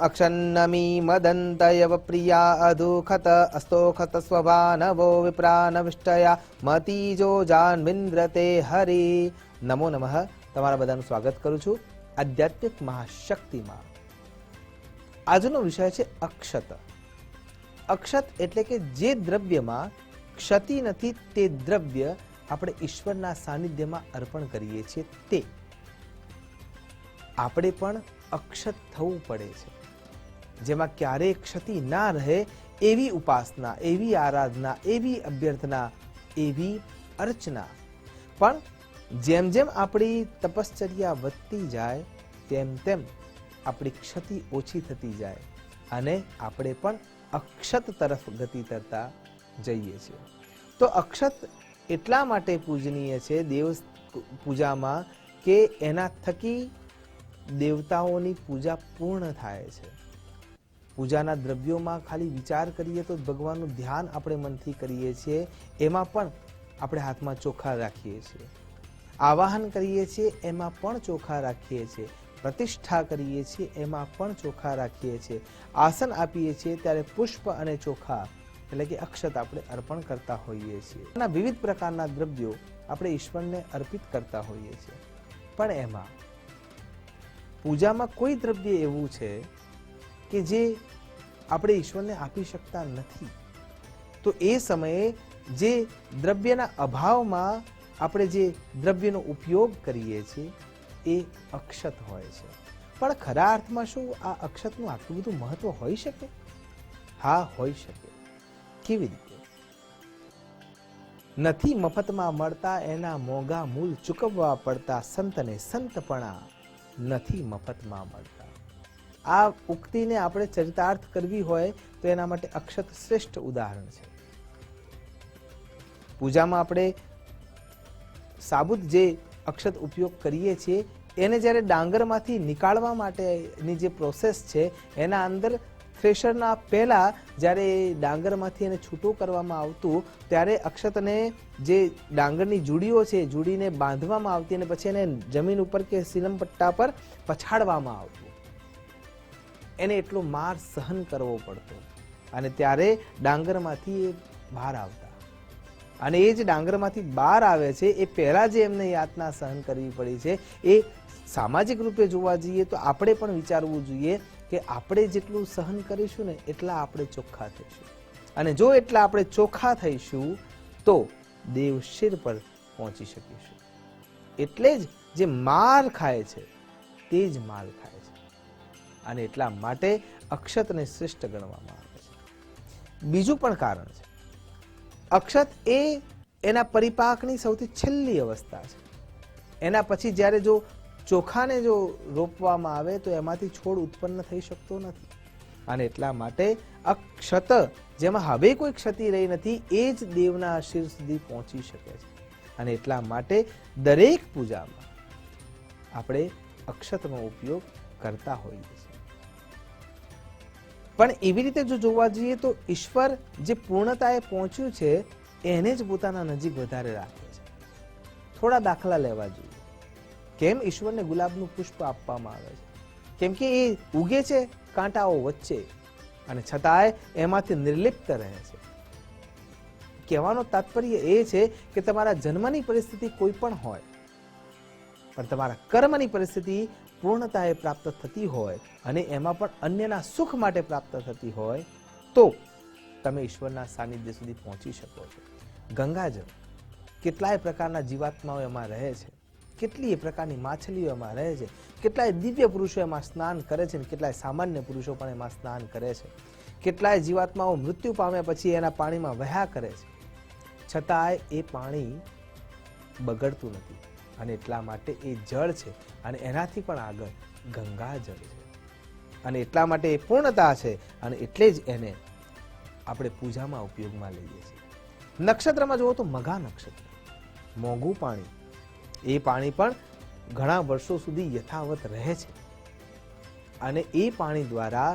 અક્ષન્નમી મદંતયવ પ્રિયા અદુખત અસ્તોખત સ્વભાનવો વિપ્રાનવિષ્ટયા મતીજો જાન્વિન્દ્રતે હરિ. નમો નમઃ. તમારા બધાનું સ્વાગત કરું છું આધ્યાત્મિક મહાશક્તિમાં. આજનો વિષય છે અક્ષત. અક્ષત એટલે કે જે દ્રવ્યમાં ક્ષતિ નથી તે દ્રવ્ય આપણે ઈશ્વરના સાનિધ્યમાં અર્પણ કરીએ છીએ તે. આપણે પણ અક્ષત થવું પડે છે, જેમાં ક્યારેય ક્ષતિ ના રહે એવી ઉપાસના, એવી આરાધના, એવી અભ્યર્થના, એવી અર્ચના. પણ જેમ જેમ આપણી તપશ્ચર્યા વધતી જાય તેમ તેમ આપણી ક્ષતિ ઓછી થતી જાય અને આપણે પણ અક્ષત તરફ ગતિ કરતા જઈએ છીએ. તો અક્ષત એટલા માટે પૂજનીય છે દેવ પૂજામાં કે એના થકી દેવતાઓની પૂજા પૂર્ણ થાય છે. પૂજાના દ્રવ્યોમાં ખાલી વિચાર કરીએ તો ભગવાનનું ધ્યાન આપણે મનથી કરીએ છીએ, એમાં પણ આપણે હાથમાં ચોખા રાખીએ છીએ. આવાહન કરીએ છીએ એમાં પણ ચોખા રાખીએ છીએ. પ્રતિષ્ઠા કરીએ છીએ એમાં પણ ચોખા રાખીએ છીએ. આસન આપીએ છીએ ત્યારે પુષ્પ અને ચોખા એટલે કે અક્ષત આપણે અર્પણ કરતા હોઈએ છીએ. આના વિવિધ પ્રકારના દ્રવ્યો આપણે ઈશ્વરને અર્પિત કરતા હોઈએ છીએ. પણ એમાં પૂજામાં કોઈ દ્રવ્ય એવું છે કે જે આપણે ઈશ્વરને આપી શકતા નથી. તો એ સમયે જે દ્રવ્યના અભાવમાં આપણે જે દ્રવ્યનો ઉપયોગ કરીએ છીએ એ અક્ષત હોય છે. પણ ખરા અર્થમાં શું આ અક્ષતનું આટલું બધું મહત્વ હોઈ શકે? હા, હોઈ શકે. કેવી રીતે? નથી મફતમાં મળતા એના મોંઘા મૂલ ચૂકવવા પડતા, સંતને સંતપણા નથી મફતમાં મળતા. આ ઉક્તિને આપણે ચરિતાર્થ કરવી હોય તો એના માટે અક્ષત શ્રેષ્ઠ ઉદાહરણ છે. પૂજામાં આપણે સાબુત જે અક્ષત ઉપયોગ કરીએ છીએ એને જ્યારે ડાંગરમાંથી નીકાળવા માટેની જે પ્રોસેસ છે એના અંદર થ્રેશરના પહેલા જ્યારે ડાંગરમાંથી એને છૂટું કરવામાં આવતું ત્યારે અક્ષતને જે ડાંગરની જુડીઓ છે જુડીને બાંધવામાં આવતી અને પછી એને જમીન ઉપર કે સિલમ પટ્ટા પર પછાડવામાં આવતું. એને એટલો માર સહન કરવો પડતો અને ત્યારે ડાંગરમાંથી એ બહાર આવતા. અને એ જે ડાંગરમાંથી બહાર આવે છે એ પહેલા જે એમને યાતના સહન કરવી પડી છે એ સામાજિક રૂપે જોવા જઈએ તો આપણે પણ વિચારવું જોઈએ કે આપણે જેટલું સહન કરીશું ને એટલા આપણે ચોખ્ખા થઈશું. અને જો એટલા આપણે ચોખ્ખા થઈશું તો દેવ શિર પર પહોંચી શકીશું. એટલે જ જે માર ખાય છે તે જ માલ ખાય છે. અને એટલા માટે અક્ષતને શ્રેષ્ઠ ગણવામાં આવે છે. બીજું પણ કારણ છે. અક્ષત એ એના પરિપાકની સૌથી છેલ્લી અવસ્થા છે. એના પછી જ્યારે જો ચોખાને જો રોપવામાં આવે તો એમાંથી છોડ ઉત્પન્ન થઈ શકતો નથી. અને એટલા માટે અક્ષત જેમાં હવે કોઈ ક્ષતિ રહી નથી એ જ દેવના શિર સુધી પહોંચી શકે છે. અને એટલા માટે દરેક પૂજામાં આપણે અક્ષતનો ઉપયોગ કરતા હોઈએ છીએ. પણ એવી રીતે જો જોવા જઈએ તો ઈશ્વર જે પૂર્ણતાએ પહોંચ્યું છે એને જ પોતાના નજીક વધારે રાખે છે. થોડા દાખલા લેવા જોઈએ. કેમ ઈશ્વરને ગુલાબનું પુષ્પ આપવામાં આવે છે? કેમ કે એ ઉગે છે કાંટાઓ વચ્ચે અને છતાંય એમાંથી નિર્લિપ્ત રહે છે. કહેવાનો તાત્પર્ય એ છે કે તમારા જન્મની પરિસ્થિતિ કોઈ પણ હોય પણ તમારા કર્મની પરિસ્થિતિ પૂર્ણતાએ પ્રાપ્ત થતી હોય અને એમાં પણ અન્યના સુખ માટે પ્રાપ્ત થતી હોય તો તમે ઈશ્વરના સાનિધ્ય સુધી પહોંચી શકો છો. ગંગાજળ, કેટલાય પ્રકારના જીવાત્માઓ એમાં રહે છે, કેટલીય પ્રકારની માછલીઓ એમાં રહે છે, કેટલાય દિવ્ય પુરુષો એમાં સ્નાન કરે છે, કેટલાય સામાન્ય પુરુષો પણ એમાં સ્નાન કરે છે, કેટલાય જીવાત્માઓ મૃત્યુ પામ્યા પછી એના પાણીમાં વહ્યા કરે છે, છતાંય એ પાણી બગડતું નથી. અને એટલા માટે એ જળ છે અને એનાથી પણ આગળ ગંગાજળ છે. અને એટલા માટે એ પૂર્ણતા છે અને એટલે જ એને આપણે પૂજામાં ઉપયોગમાં લઈએ છીએ. નક્ષત્રમાં જુઓ તો મઘા નક્ષત્ર, મોંઘું પાણી. એ પાણી પણ ઘણા વર્ષો સુધી યથાવત રહે છે અને એ પાણી દ્વારા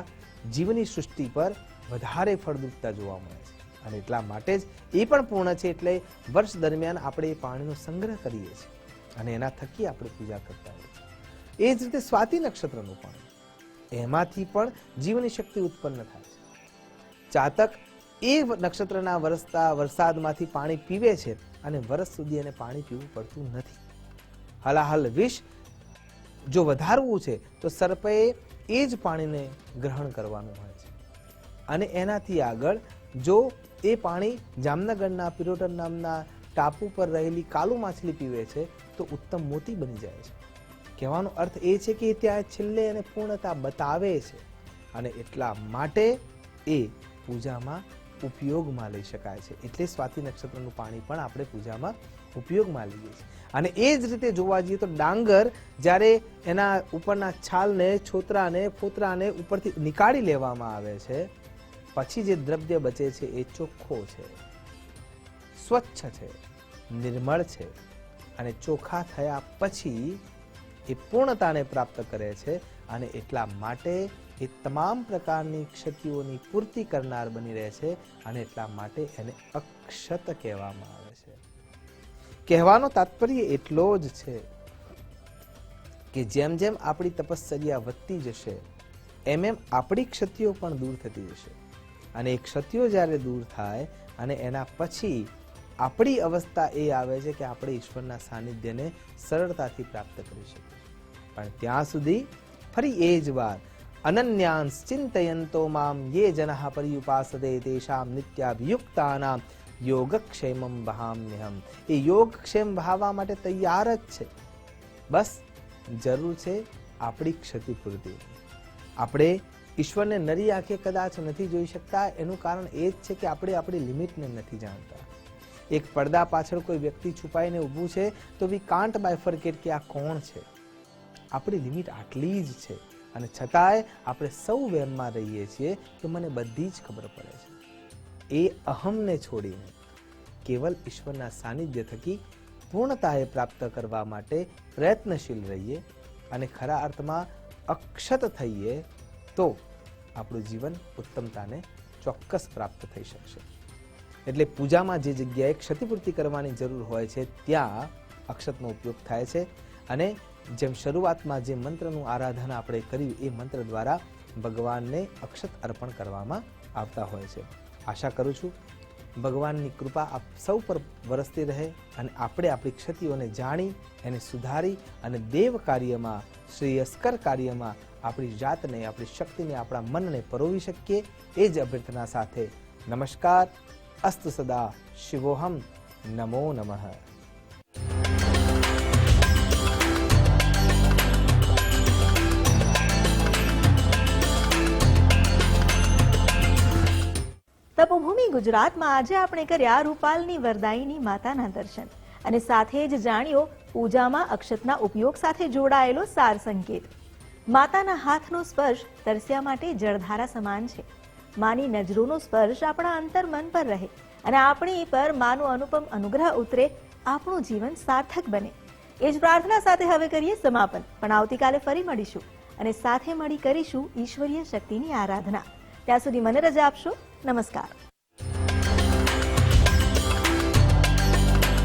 જીવની સૃષ્ટિ પર વધારે ફળદ્રુપતા જોવા મળે છે. અને એટલા માટે જ એ પણ પૂર્ણ છે. એટલે વર્ષ દરમિયાન આપણે એ પાણીનો સંગ્રહ કરીએ છીએ અને એના થકી આપણે પૂજા કરતા હોઈએ છીએ. એ જ રીતે સ્વાતિ નક્ષત્રનું પાણી, એમાંથી પણ જીવની શક્તિ ઉત્પન્ન થાય છે. ચાતક એ નક્ષત્રના વરસતા વરસાદમાંથી પાણી પીવે છે અને વરસ સુધી એને પાણી પીવું પડતું નથી. હલાહલ વિષ જો વધારવું છે તો સર્પે એ જ પાણીને ગ્રહણ કરવાનું હોય છે અને એનાથી આગળ જો એ પાણી જામનગરના પિરોટન નામના ટાપુ પર રહેલી કાલુ માછલી પીવે છે તો ઉત્તમ મોતી બની જાય છે. કહેવાનો અર્થ એ છે કે ત્યાં છેલ્લે એને પૂર્ણતા બતાવે છે અને એટલા માટે એ પૂજામાં ઉપયોગમાં લઈ શકાય છે. એટલે સ્વાતિ નક્ષત્રનું પાણી પણ આપણે પૂજામાં ઉપયોગમાં લઈએ છીએ. અને એ જ રીતે જોવા જઈએ તો ડાંગર જ્યારે એના ઉપરના છાલને, છોતરાને, ફોતરાને ઉપરથી નીકાળી લેવામાં આવે છે, પછી જે દ્રવ્ય બચે છે એ ચોખ્ખો છે, સ્વચ્છ છે, નિર્મળ છે અને ચોખ્ખા થયા પછી એ પૂર્ણતાને પ્રાપ્ત કરે છે અને એટલા માટે એ તમામ પ્રકારની ક્ષતિઓની પૂર્તિ કરનાર બની રહે છે અને એટલા માટે એને અક્ષત કહેવામાં આવે છે. કહેવાનો તાત્પર્ય એટલો જ છે કે જેમ જેમ આપણી તપશ્ચર્યા વધતી જશે એમ એમ આપણી ક્ષતિઓ પણ દૂર થતી જશે અને એ ક્ષતિઓ જ્યારે દૂર થાય અને એના પછી આપણી અવસ્થા એ આવે છે કે આપણે ઈશ્વરના સાનિધ્યને સરળતાથી પ્રાપ્ત કરી શકીએ. પણ ત્યાં સુધી ફરી એ જ વાત, અનન્યાંસ ચિંતયંતો મામ યે જનઃ પર્યુપાસતે તેષામ નિત્યાભિયુક્તાનામ યોગક્ષેમમ વહામ્યહમ. એ યોગક્ષેમ વહાવા માટે તૈયાર જ છે. બસ જરૂર છે આપણી ક્ષતિપૂર્તિ. આપણે ઈશ્વરને નરી આંખે કદાચ નથી જોઈ શકતા. એનું કારણ એ જ છે કે આપણે આપણી લિમિટને નથી જાણતા. એક પડદા પાછળ કોઈ વ્યક્તિ છુપાઈને ઊભું છે તો વી કાન્ટ બાયફર્કેટ કે આ કોણ છે. આપણી લિમિટ આટલી જ છે અને છતાંય આપણે સૌ વહેમમાં રહીએ છીએ કે મને બધી જ ખબર પડે છે. એ અહમને છોડીને કેવલ ઈશ્વરના સાનિધ્ય થકી પૂર્ણતાએ પ્રાપ્ત કરવા માટે પ્રયત્નશીલ રહીએ અને ખરા અર્થમાં અક્ષત થઈએ તો આપણું જીવન ઉત્તમતાને ચોક્કસ પ્રાપ્ત થઈ શકશે. એટલે પૂજામાં જે જગ્યાએ ક્ષતિપૂર્તિ કરવાની જરૂર હોય છે ત્યાં અક્ષતનો ઉપયોગ થાય છે અને જેમ શરૂઆતમાં જે મંત્રનું આરાધના આપણે કર્યું એ મંત્ર દ્વારા ભગવાનને અક્ષત અર્પણ કરવામાં આવતા હોય છે. આશા કરું છું ભગવાનની કૃપા આપ સૌ પર વરસતી રહે અને આપણે આપણી ક્ષતિઓને જાણી એને સુધારી અને દેવ કાર્યમાં, શ્રેયસ્કર કાર્યમાં આપણી જાતને, આપણી શક્તિને, આપણા મનને પરોવી શકીએ. એ જ અભ્યર્થના સાથે નમસ્કાર. અસ્તુ સદા શિવોહમ. નમો નમઃ. તપોભૂમિ ગુજરાતમાં આજે આપણે કર્યા રૂપાલની વરદાયીની માતાના દર્શન અને સાથે જ જાણ્યો પૂજામાં અક્ષતના ઉપયોગ સાથે જોડાયેલો સાર સંકેત. માતાના હાથનો સ્પર્શ તરસ્યા માટે જળધારા સમાન છે. માની નજરોનો સ્પર્શ આપણા અંતર્મન પર રહે અને આપણી પર માનો અનુપમ અનુગ્રહ ઉતરે, આપણું જીવન સાર્થક બને. એ જ પ્રાર્થના સાથે હવે કરીએ સમાપન. પણ આવતીકાલે ફરી મળીશું અને સાથે મળી કરીશું ઈશ્વરીય શક્તિની આરાધના. ત્યાં સુધી મને રજા આપશો. નમસ્કાર.